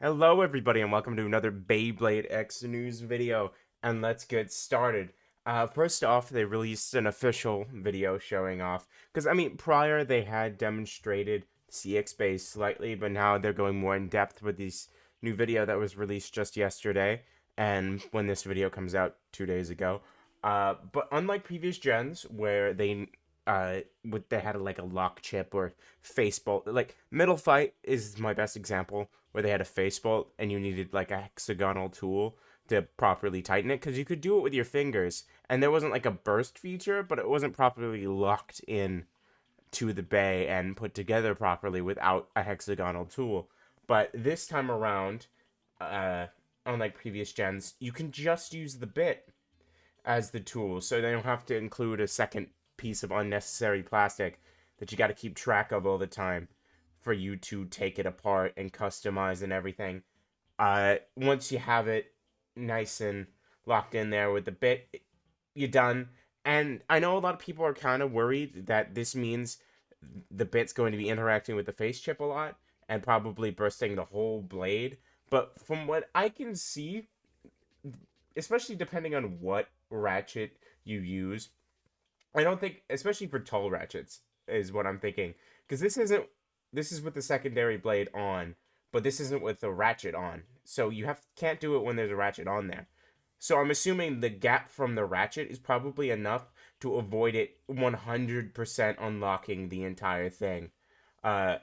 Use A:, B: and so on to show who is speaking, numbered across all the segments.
A: Hello everybody and welcome to another Beyblade X news video, and let's get started. First off, they released an official video showing off, because prior they had demonstrated CX base slightly, but now they're going more in depth with this new video that was released just yesterday, and when this video comes out 2 days ago. But unlike previous gens where they had like a lock chip or face bolt, like Middle Fight is my best example where they had a face bolt and you needed like a hexagonal tool to properly tighten it because you could do it with your fingers and there wasn't like a burst feature, but it wasn't properly locked in to the bay and put together properly without a hexagonal tool. But this time around, uh, unlike previous gens, you can just use the bit as the tool, so they don't have to include a second piece of unnecessary plastic that you got to keep track of all the time for you to take it apart and customize and everything. Once you have it nice and locked in there with the bit, you're done. And I know a lot of people are kind of worried that this means the bit's going to be interacting with the face chip a lot and probably bursting the whole blade. But from what I can see, especially depending on what ratchet you use, I don't think, especially for tall ratchets, is what I'm thinking. Because this is with the secondary blade on, but this isn't with the ratchet on. So you can't do it when there's a ratchet on there. So I'm assuming the gap from the ratchet is probably enough to avoid it 100% unlocking the entire thing. Uh,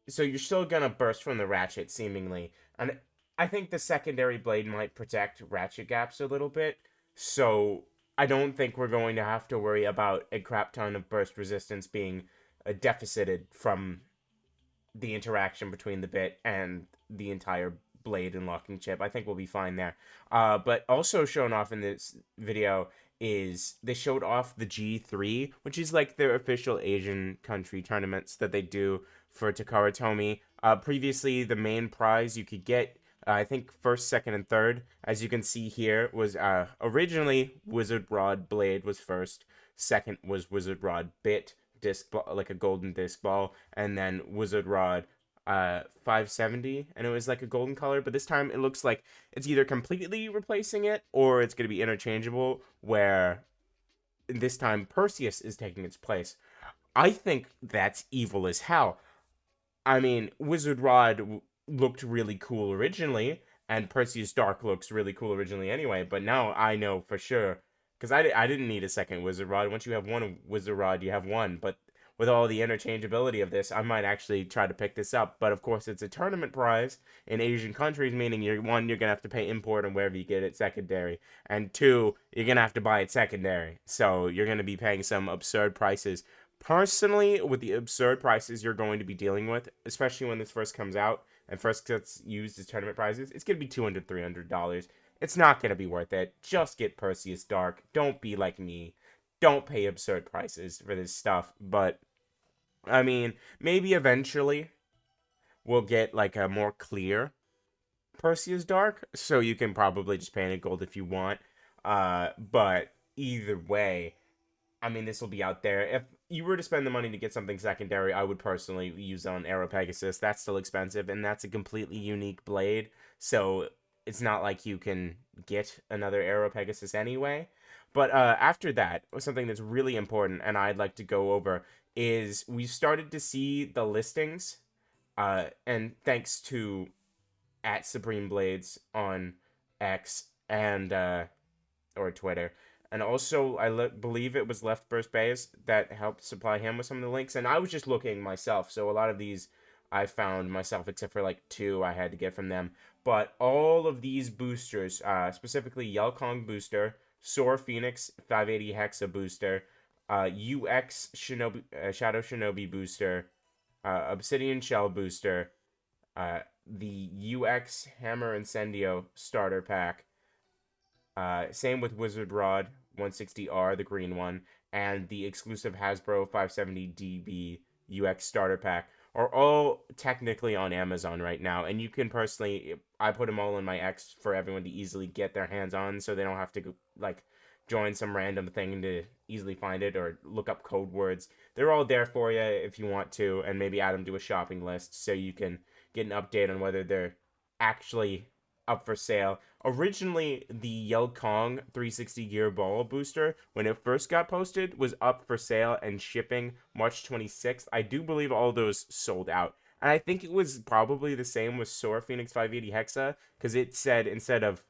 A: so you're still gonna burst from the ratchet seemingly, and I think the secondary blade might protect ratchet gaps a little bit. So I don't think we're going to have to worry about a crap ton of burst resistance being deficited from the interaction between the bit and the entire blade and locking chip. I think we'll be fine there. But also shown off in this video is they showed off the G3, which is like their official Asian country tournaments that they do for Takara Tomy. Previously, the main prize you could get, I think first, second, and third, as you can see here, was originally Wizard Rod Blade was first. Second was Wizard Rod Bit, disc ball, like a golden disc ball, and then Wizard Rod 570, and it was like a golden color, but this time it looks like it's either completely replacing it or it's going to be interchangeable, where this time Perseus is taking its place. I think that's evil as hell. Wizard Rod looked really cool originally, and Perseus Dark looks really cool originally anyway, but now I know for sure, because I didn't need a second Wizard Rod. Once you have one Wizard Rod, you have one, but with all the interchangeability of this, I might actually try to pick this up. But of course, it's a tournament prize in Asian countries, meaning you're gonna have to pay import and wherever you get it secondary, and two, you're gonna have to buy it secondary. So you're gonna be paying some absurd prices. Personally, with the absurd prices you're going to be dealing with, especially when this first comes out and first gets used as tournament prizes, it's gonna be $200, $300. It's not gonna be worth it. Just get Perseus Dark. Don't be like me. Don't pay absurd prices for this stuff. But maybe eventually we'll get like a more clear Perseus Dark, so you can probably just pay in gold if you want. But either way, this will be out there. If you were to spend the money to get something secondary, I would personally use on Aero Pegasus. That's still expensive, and that's a completely unique blade, so it's not like you can get another Aero Pegasus anyway. But after that, something that's really important, and I'd like to go over, is we started to see the listings, and thanks to at Supreme Blades on X and or Twitter. And also, believe it was Left Burst Bays that helped supply him with some of the links. And I was just looking myself, so a lot of these I found myself, except for like two I had to get from them. But all of these boosters, specifically Yelkong Booster, Soar Phoenix 580 Hexa Booster, UX Shinobi, Shadow Shinobi Booster, Obsidian Shell Booster, the UX Hammer Incendio Starter Pack, same with Wizard Rod 160R, the green one, and the exclusive Hasbro 570DB UX starter pack are all technically on Amazon right now. And you can personally, I put them all in my X for everyone to easily get their hands on, so they don't have to like join some random thing to easily find it or look up code words. They're all there for you if you want to, and maybe add them to a shopping list so you can get an update on whether they're actually up for sale. Originally, the Yell Kong 360 gear ball booster, when it first got posted, was up for sale and shipping March 26th. I do believe all those sold out. And I think it was probably the same with Soar Phoenix 580 Hexa, because it said instead of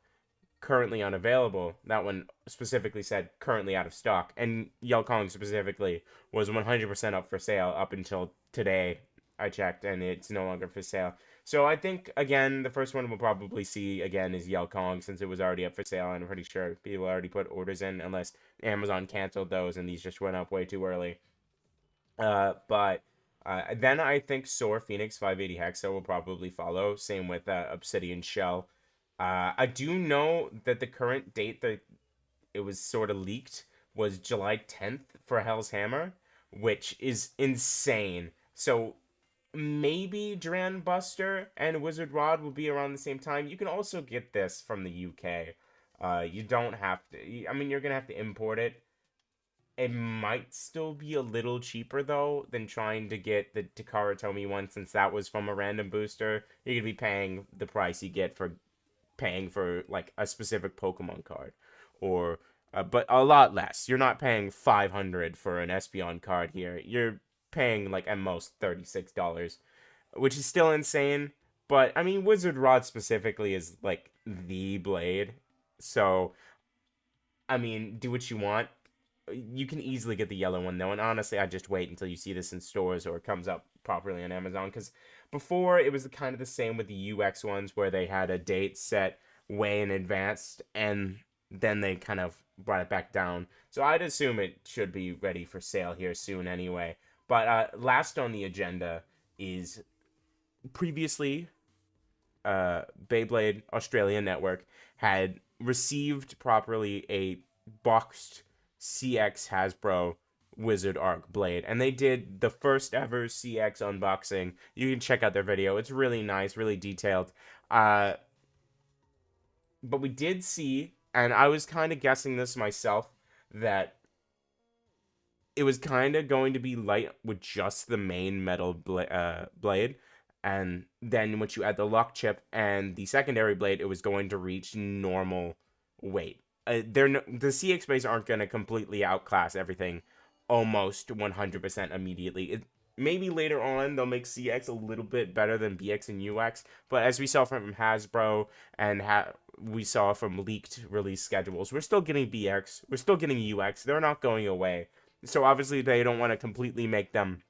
A: currently unavailable, that one specifically said currently out of stock. And Yell Kong specifically was 100% up for sale up until today. I checked, and it's no longer for sale. So I think, again, the first one we'll probably see again is Yell Kong, since it was already up for sale, and I'm pretty sure people already put orders in, unless Amazon canceled those and these just went up way too early. But then I think Soar Phoenix 580 Hexa will probably follow. Same with Obsidian Shell. I do know that the current date that it was sort of leaked was July 10th for Hell's Hammer, which is insane. So maybe Dran Buster and Wizard Rod will be around the same time. You can also get this from the UK. You don't have to. I mean, you're gonna have to import it. It might still be a little cheaper though than trying to get the Takara Tomy one, since that was from a random booster. You're gonna be paying the price you get for paying for like a specific Pokemon card, or but a lot less. You're not paying 500 for an Espeon card here. You're paying like at most $36, which is still insane. But I mean, Wizard Rod specifically is like the blade, so I mean, do what you want. You can easily get the yellow one though, and honestly, I just wait until you see this in stores or it comes up properly on Amazon, because before it was kind of the same with the UX ones where they had a date set way in advance and then they kind of brought it back down. So I'd assume it should be ready for sale here soon anyway. But last on the agenda is previously Beyblade Australia Network had received properly a boxed CX Hasbro Wizard Arc Blade, and they did the first ever CX unboxing. You can check out their video. It's really nice, really detailed. But we did see, and I was kind of guessing this myself, that it was kind of going to be light with just the main metal blade, and then once you add the lock chip and the secondary blade, it was going to reach normal weight. The CX bays aren't going to completely outclass everything almost 100% immediately. Maybe later on they'll make CX a little bit better than BX and UX, but as we saw from Hasbro and we saw from leaked release schedules, we're still getting BX, we're still getting UX. They're not going away. So obviously they don't want to completely make them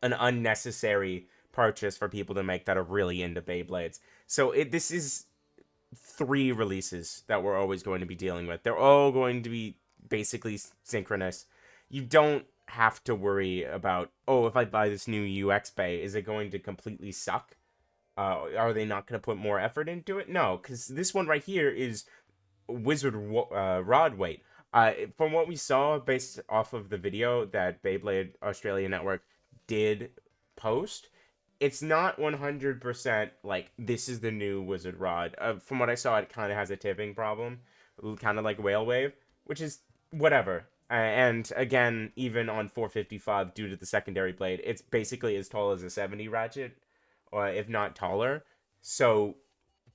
A: an unnecessary purchase for people to make that are really into Beyblades. So this is 3 releases that we're always going to be dealing with. They're all going to be basically synchronous. You don't have to worry about, oh, if I buy this new UX Bay, is it going to completely suck? Are they not going to put more effort into it? No, because this one right here is Wizard Rod weight. From what we saw based off of the video that Beyblade Australia Network did post, it's not 100% like this is the new Wizard Rod. From what I saw, it kind of has a tipping problem, kind of like Whale Wave, which is whatever. And again, even on 455, due to the secondary blade, it's basically as tall as a 70 ratchet, or if not taller. So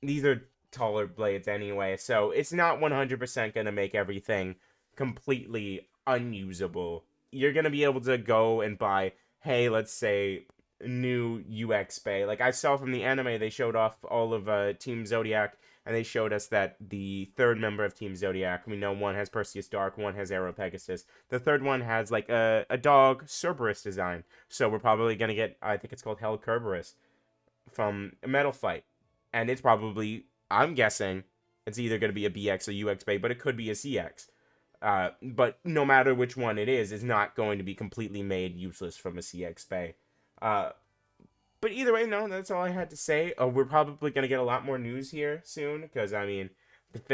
A: these are taller blades anyway, so it's not 100% going to make everything completely unusable. You're going to be able to go and buy, hey, let's say, new UX Bay. Like I saw from the anime, they showed off all of Team Zodiac, and they showed us that the third member of Team Zodiac, we know one has Perseus Dark, one has Aero Pegasus. The third one has like a dog Cerberus design. So we're probably going to get, I think it's called Hell Kerberos from Metal Fight. And it's probably, I'm guessing, it's either going to be a BX or UX Bay, but it could be a CX. But no matter which one it is, it's not going to be completely made useless from a CX Bay. But either way, no, that's all I had to say. We're probably going to get a lot more news here soon, because, I mean,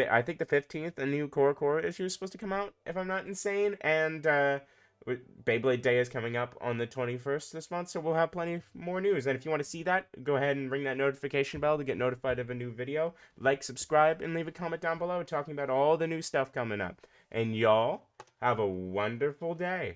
A: I think the 15th, a new Core issue is supposed to come out, if I'm not insane, and Beyblade Day is coming up on the 21st this month, so we'll have plenty more news. And if you want to see that, go ahead and ring that notification bell to get notified of a new video. Like, subscribe, and leave a comment down below talking about all the new stuff coming up. And y'all, have a wonderful day.